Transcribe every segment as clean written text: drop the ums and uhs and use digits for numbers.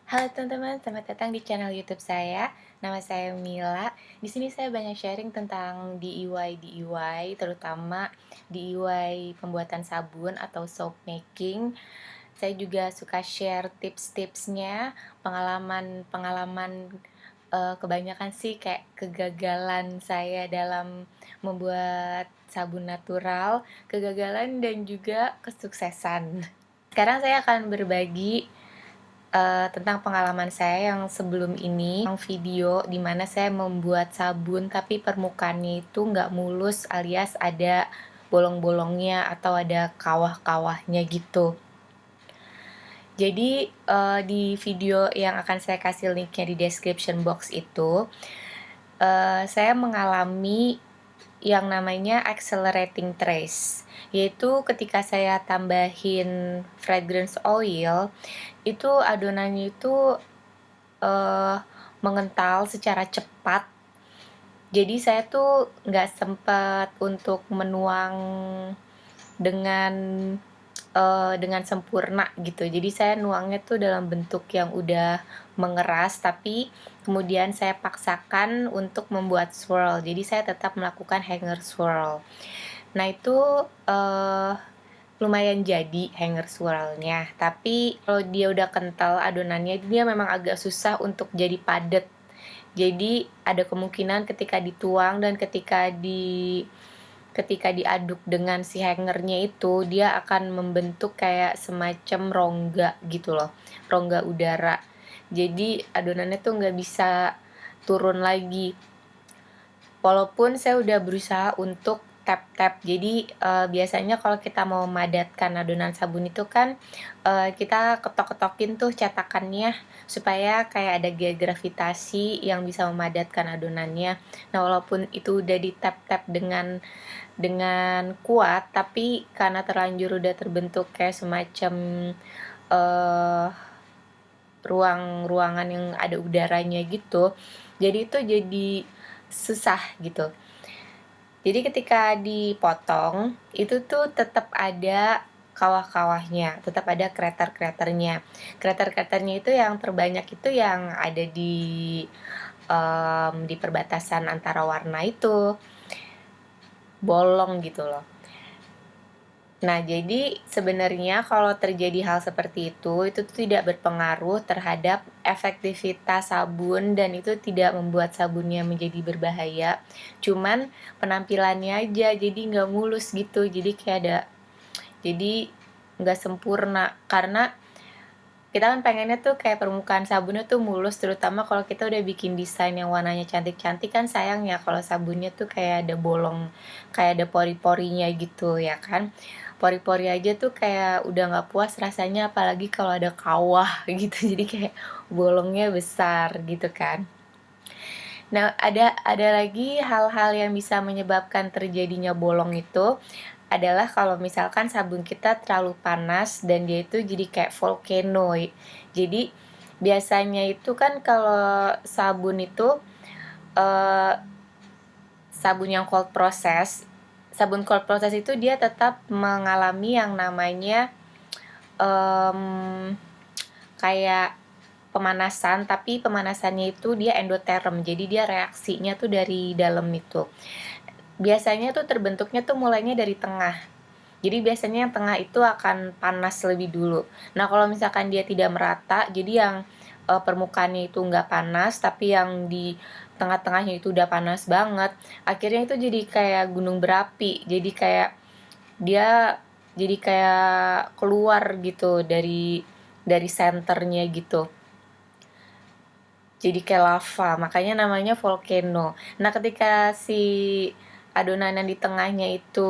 Halo teman-teman, selamat datang di channel YouTube saya. Nama saya Mila. Di sini saya banyak sharing tentang DIY, terutama DIY pembuatan sabun atau soap making. Saya juga suka share tips-tipsnya, pengalaman kebanyakan sih kayak kegagalan saya dalam membuat sabun natural, kegagalan dan juga kesuksesan. Sekarang saya akan berbagi tentang pengalaman saya yang sebelum ini, yang video dimana saya membuat sabun tapi permukaannya itu nggak mulus alias ada bolong-bolongnya atau ada kawah-kawahnya gitu. Jadi di video yang akan saya kasih linknya di description box itu, saya mengalami yang namanya accelerating trace, yaitu ketika saya tambahin fragrance oil, itu adonannya itu uh, mengental secara cepat. Jadi saya tuh nggak sempet untuk menuang dengan dengan sempurna gitu. Jadi saya nuangnya tuh dalam bentuk yang udah mengeras, tapi kemudian saya paksakan untuk membuat swirl. Jadi saya tetap melakukan hanger swirl. Nah itu lumayan jadi hanger swirlnya, tapi kalau dia udah kental adonannya, dia memang agak susah untuk jadi padat. Jadi ada kemungkinan ketika dituang dan ketika diaduk dengan si hangernya itu, dia akan membentuk kayak semacam rongga gitu loh, rongga udara. Jadi adonannya tuh nggak bisa turun lagi. Walaupun saya udah berusaha untuk tap-tap. Jadi biasanya kalau kita mau memadatkan adonan sabun itu kan kita ketok-ketokin tuh cetakannya supaya kayak ada gaya gravitasi yang bisa memadatkan adonannya. Nah, walaupun itu udah di tap-tap dengan kuat, tapi karena terlanjur udah terbentuk kayak semacam eh ruangan yang ada udaranya gitu. Jadi itu jadi susah gitu. Jadi ketika dipotong itu tuh tetap ada kawah-kawahnya, tetap ada krater-kraternya. Krater-kraternya itu yang terbanyak itu yang ada di perbatasan antara warna itu, bolong gitu loh. Nah, jadi sebenarnya kalau terjadi hal seperti itu tuh tidak berpengaruh terhadap efektivitas sabun dan itu tidak membuat sabunnya menjadi berbahaya. Cuman penampilannya aja jadi nggak mulus gitu, jadi nggak sempurna karena kita kan pengennya tuh kayak permukaan sabunnya tuh mulus, terutama kalau kita udah bikin desain yang warnanya cantik-cantik kan sayang ya kalau sabunnya tuh kayak ada bolong, kayak ada pori-porinya gitu ya kan. Pori-pori aja tuh kayak udah nggak puas rasanya, apalagi kalau ada kawah gitu, jadi kayak bolongnya besar gitu kan. Nah, ada lagi hal-hal yang bisa menyebabkan terjadinya bolong itu adalah kalau misalkan sabun kita terlalu panas dan dia itu jadi kayak volcano. Jadi biasanya itu kan kalau sabun itu eh, sabun yang sabun cold process itu dia tetap mengalami yang namanya em, kayak pemanasan, tapi pemanasannya itu dia endoterm, jadi dia reaksinya tuh dari dalam itu. Biasanya tuh terbentuknya tuh mulainya dari tengah. Jadi biasanya yang tengah itu akan panas lebih dulu. Nah, kalau misalkan dia tidak merata, jadi yang permukaannya itu nggak panas, tapi yang di tengah-tengahnya itu udah panas banget. Akhirnya itu jadi kayak gunung berapi. Dia jadi kayak keluar gitu dari senternya gitu. Jadi kayak lava, makanya namanya volcano. Nah, ketika si adonan yang di tengahnya itu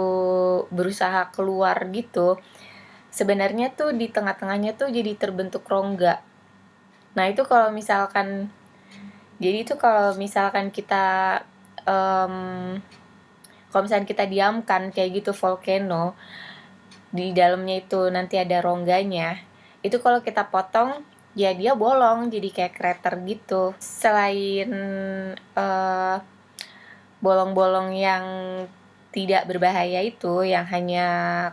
berusaha keluar gitu, sebenarnya tuh di tengah-tengahnya tuh jadi terbentuk rongga. Nah, itu kalau misalkan kita um, kalau misalkan kita diamkan kayak gitu volcano, di dalamnya itu nanti ada rongganya, itu kalau kita potong ya dia bolong jadi kayak krater gitu. Selain uh, bolong-bolong yang tidak berbahaya itu, yang hanya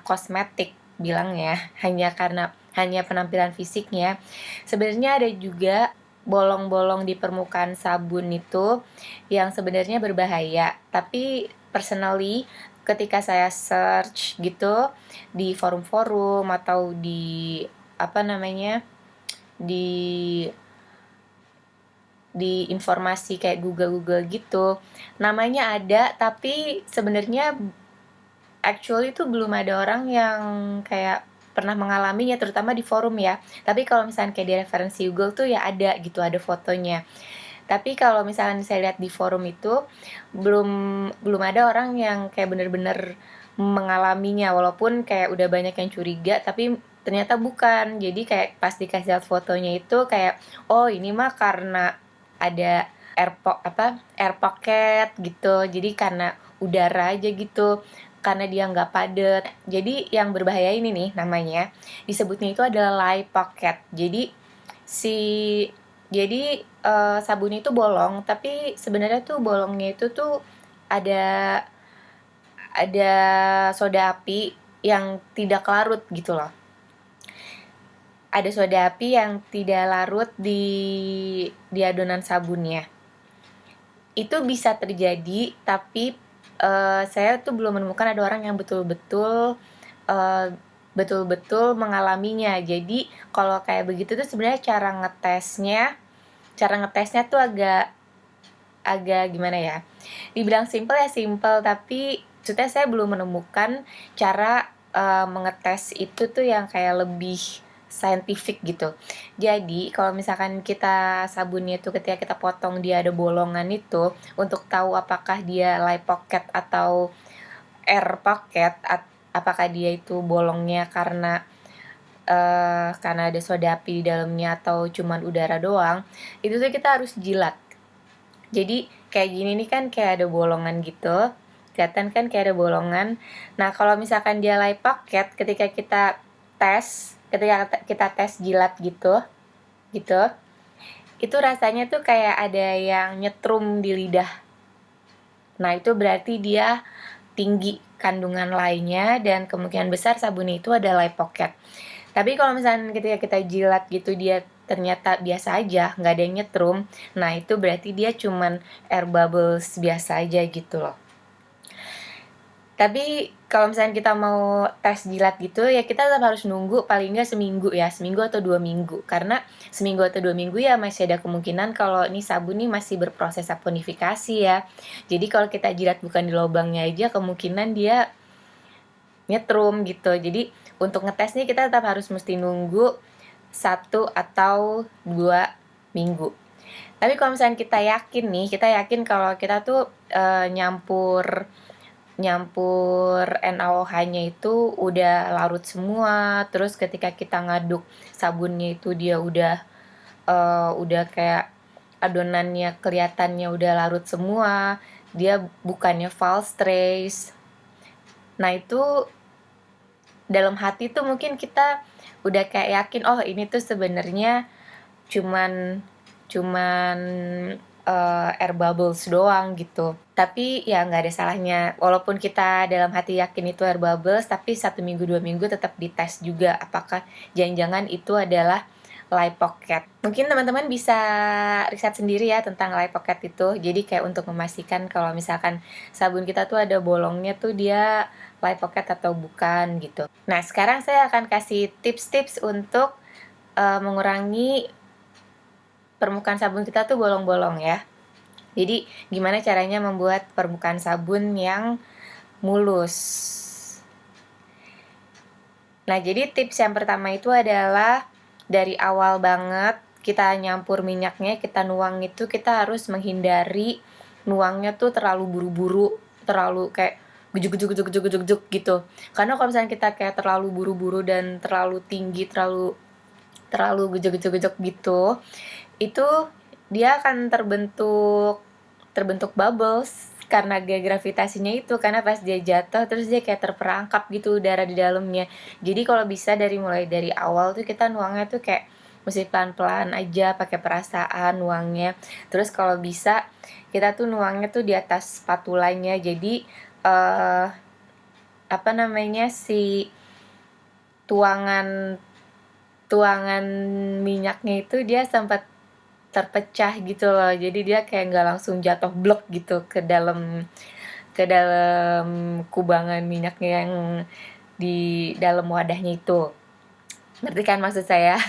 kosmetik bilangnya, hanya karena hanya penampilan fisiknya. Sebenarnya ada juga bolong-bolong di permukaan sabun itu yang sebenarnya berbahaya. Tapi personally ketika saya search gitu di forum-forum atau di apa namanya di informasi kayak Google gitu, namanya ada tapi sebenarnya actually itu belum ada orang yang kayak pernah mengalaminya, terutama di forum ya. Tapi kalau misalnya kayak di referensi Google tuh ya ada gitu, ada fotonya. Tapi kalau misalkan saya lihat di forum itu belum belum ada orang yang kayak bener-bener mengalaminya, walaupun kayak udah banyak yang curiga tapi ternyata bukan. Jadi kayak pas dikasih lihat fotonya itu kayak, oh ini mah karena ada air pocket gitu, jadi karena udara aja gitu, karena dia nggak padat. Jadi yang berbahaya ini nih namanya disebutnya itu adalah light pocket. Si sabun itu bolong, tapi sebenarnya tuh bolongnya itu tuh ada ada soda api yang tidak larut gitu loh. Ada soda api yang tidak larut di adonan sabunnya. Itu bisa terjadi, tapi saya tuh belum menemukan ada orang yang betul-betul mengalaminya. Jadi kalau kayak begitu tuh sebenarnya cara ngetesnya tuh agak agak gimana ya, dibilang simple ya simple, tapi maksudnya saya belum menemukan cara mengetes itu tuh yang kayak lebih scientific gitu. Jadi kalau misalkan kita sabunnya itu ketika kita potong dia ada bolongan itu, untuk tahu apakah dia light pocket atau air pocket, apakah dia itu bolongnya karena ada soda api di dalamnya atau cuman udara doang, itu tuh kita harus jilat. Jadi kayak gini nih kan kayak ada bolongan gitu, kelihatan kan kayak ada bolongan. Nah kalau misalkan dia light pocket, ketika kita tes jilat gitu, itu rasanya tuh kayak ada yang nyetrum di lidah. Nah itu berarti dia tinggi kandungan lainnya dan kemungkinan besar sabunnya itu ada light pocket. Tapi kalau misalnya ketika kita jilat gitu dia ternyata biasa aja, nggak ada yang nyetrum, nah itu berarti dia cuman air bubbles biasa aja gitu loh. Tapi kalau misalnya kita mau tes jilat gitu ya kita tetap harus nunggu paling nggak seminggu atau 2 minggu, karena seminggu atau 2 minggu ya masih ada kemungkinan kalau nih sabun nih masih berproses saponifikasi ya. Jadi kalau kita jilat bukan di lubangnya aja kemungkinan dia nyetrum gitu. Jadi untuk ngetesnya kita tetap harus mesti nunggu 1 atau 2 minggu. Tapi kalau misalnya kita yakin kalau kita tuh nyampur NaOH-nya itu udah larut semua, terus ketika kita ngaduk sabunnya itu dia udah kayak adonannya kelihatannya udah larut semua, dia bukannya false trace. Nah itu dalam hati tuh mungkin kita udah kayak yakin, oh ini tuh sebenarnya cuman cuman air bubbles doang gitu. Tapi ya nggak ada salahnya, walaupun kita dalam hati yakin itu air bubbles, tapi 1 minggu 2 minggu tetap dites juga apakah jangan-jangan itu adalah light pocket. Mungkin teman-teman bisa riset sendiri ya tentang light pocket itu. Jadi kayak untuk memastikan kalau misalkan sabun kita tuh ada bolongnya tuh dia light pocket atau bukan gitu. Nah sekarang saya akan kasih tips-tips untuk mengurangi permukaan sabun kita tuh bolong-bolong ya. Jadi gimana caranya membuat permukaan sabun yang mulus. Nah jadi tips yang pertama itu adalah dari awal banget kita nyampur minyaknya, kita nuang itu kita harus menghindari nuangnya tuh terlalu buru-buru, terlalu kayak gujuk gitu. Karena kalau misalnya kita kayak terlalu buru-buru dan terlalu tinggi, terlalu gejok gitu, itu dia akan terbentuk bubbles karena gaya gravitasinya itu, karena pas dia jatuh terus dia kayak terperangkap gitu udara di dalamnya. Jadi kalau bisa mulai dari awal tuh kita nuangnya tuh kayak mesti pelan-pelan aja, pakai perasaan nuangnya. Terus kalau bisa kita tuh nuangnya tuh di atas spatulanya. Jadi si tuangan tuangan minyaknya itu dia sempat terpecah gitu loh, jadi dia kayak nggak langsung jatuh blok gitu ke dalam kubangan minyaknya yang di dalam wadahnya itu. Ngerti kan maksud saya?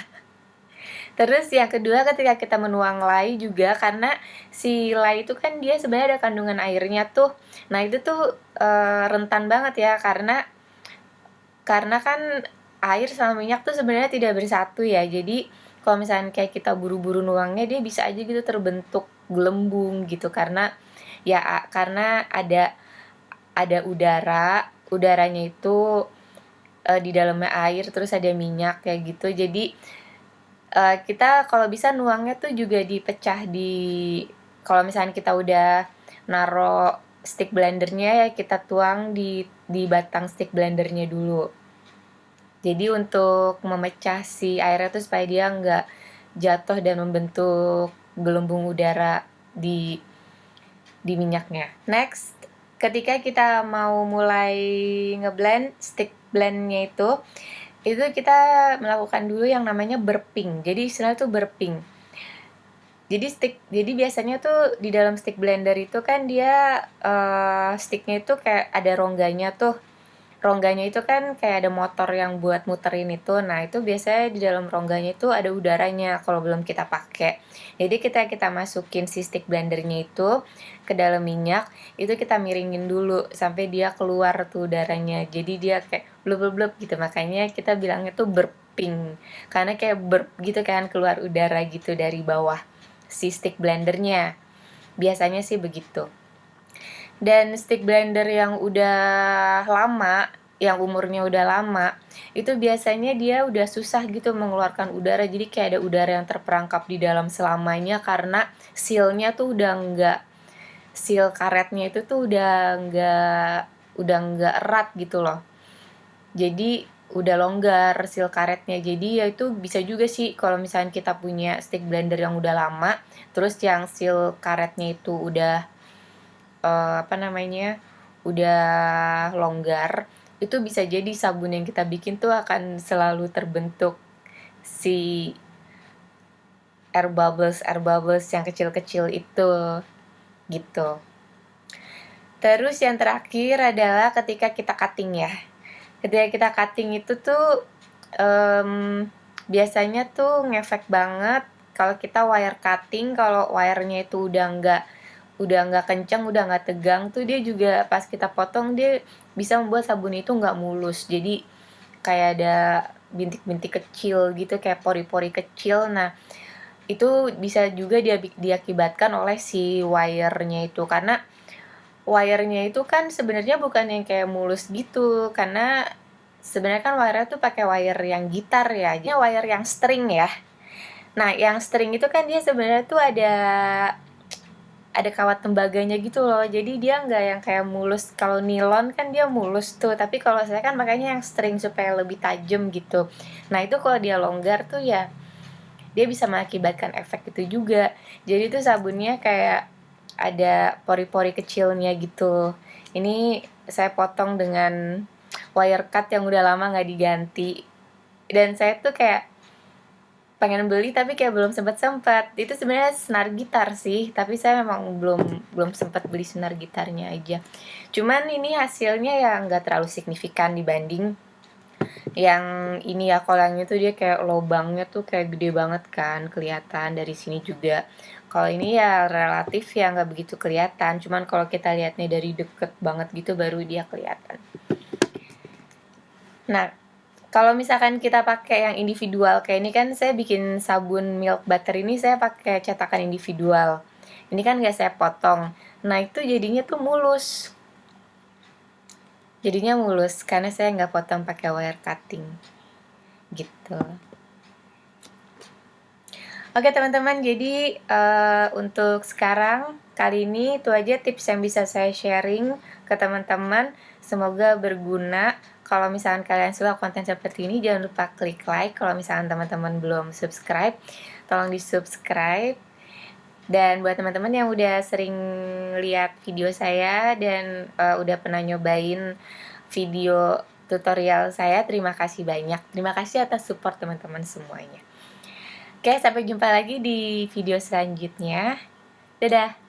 Terus yang kedua, ketika kita menuang lye juga, karena si lye itu kan dia sebenarnya ada kandungan airnya tuh. Nah itu tuh rentan banget ya, karena kan air sama minyak tuh sebenarnya tidak bersatu ya. Jadi kalau misalnya kayak kita buru-buru nuangnya, dia bisa aja gitu terbentuk gelembung gitu, karena ada udaranya itu di dalamnya air, terus ada minyak kayak gitu. Jadi kita kalau bisa nuangnya tuh juga dipecah kalau misalnya kita udah naro stick blendernya, ya kita tuang di batang stick blendernya dulu. Jadi untuk memecah si airnya tuh supaya dia nggak jatuh dan membentuk gelembung udara di minyaknya. Next, ketika kita mau mulai ngeblend stick blendnya itu kita melakukan dulu yang namanya burping. Jadi istilahnya tuh burping. Jadi biasanya tuh di dalam stick blender itu kan dia sticknya itu kayak ada rongganya tuh. Rongganya itu kan kayak ada motor yang buat muterin itu. Nah, itu biasanya di dalam rongganya itu ada udaranya kalau belum kita pakai. Jadi kita masukin si stick blendernya itu ke dalam minyak, itu kita miringin dulu sampai dia keluar tuh udaranya. Jadi dia kayak blub-blub gitu. Makanya kita bilangnya tuh burping. Karena kayak burp gitu kan, keluar udara gitu dari bawah si stick blendernya. Biasanya sih begitu. Dan stick blender yang udah lama, yang umurnya udah lama, itu biasanya dia udah susah gitu mengeluarkan udara. Jadi kayak ada udara yang terperangkap di dalam selamanya, karena sealnya tuh seal karetnya itu tuh udah nggak erat gitu loh. Jadi udah longgar seal karetnya. Jadi ya itu bisa juga sih kalau misalnya kita punya stick blender yang udah lama, terus yang seal karetnya itu udah udah longgar, itu bisa jadi sabun yang kita bikin tuh akan selalu terbentuk si air bubbles yang kecil-kecil itu gitu. Terus yang terakhir adalah ketika kita cutting ya. Ketika kita cutting itu tuh biasanya tuh ngefek banget kalau kita wire cutting. Kalau wirenya itu udah nggak kencang, udah nggak tegang tuh, dia juga pas kita potong dia bisa membuat sabun itu nggak mulus. Jadi kayak ada bintik-bintik kecil gitu, kayak pori-pori kecil. Nah itu bisa juga diakibatkan oleh si wirenya itu, karena wirenya itu kan sebenarnya bukan yang kayak mulus gitu, karena sebenarnya kan wire tuh pakai wire yang gitar ya, jadi wire yang string ya. Nah yang string itu kan dia sebenarnya tuh ada kawat tembaganya gitu loh, jadi dia nggak yang kayak mulus. Kalau nilon kan dia mulus tuh, tapi kalau saya kan makanya yang string supaya lebih tajam gitu. Nah itu kalau dia longgar tuh ya dia bisa mengakibatkan efek itu juga. Jadi tuh sabunnya kayak ada pori-pori kecilnya gitu. Ini saya potong dengan wire cut yang udah lama nggak diganti, dan saya tuh kayak pengen beli tapi kayak belum sempat. Itu sebenarnya senar gitar sih, tapi saya memang belum sempat beli senar gitarnya aja. Cuman ini hasilnya ya nggak terlalu signifikan dibanding yang ini ya. Kalau yang itu dia kayak lobangnya tuh kayak gede banget kan, kelihatan dari sini juga. Kalau ini ya relatif ya nggak begitu kelihatan, cuman kalau kita lihatnya dari deket banget gitu baru dia kelihatan. Nah, kalau misalkan kita pakai yang individual kayak ini kan, saya bikin sabun milk butter ini saya pakai cetakan individual. Ini kan nggak saya potong. Nah itu jadinya tuh mulus. Jadinya mulus karena saya nggak potong pakai wire cutting. Gitu. Oke teman-teman, jadi untuk sekarang kali ini itu aja tips yang bisa saya sharing ke teman-teman. Semoga berguna. Kalau misalkan kalian suka konten seperti ini, jangan lupa klik like. Kalau misalkan teman-teman belum subscribe, tolong di subscribe. Dan buat teman-teman yang udah sering lihat video saya dan udah pernah nyobain video tutorial saya. Terima kasih banyak. Terima kasih atas support teman-teman semuanya. Oke, sampai jumpa lagi di video selanjutnya. Dadah!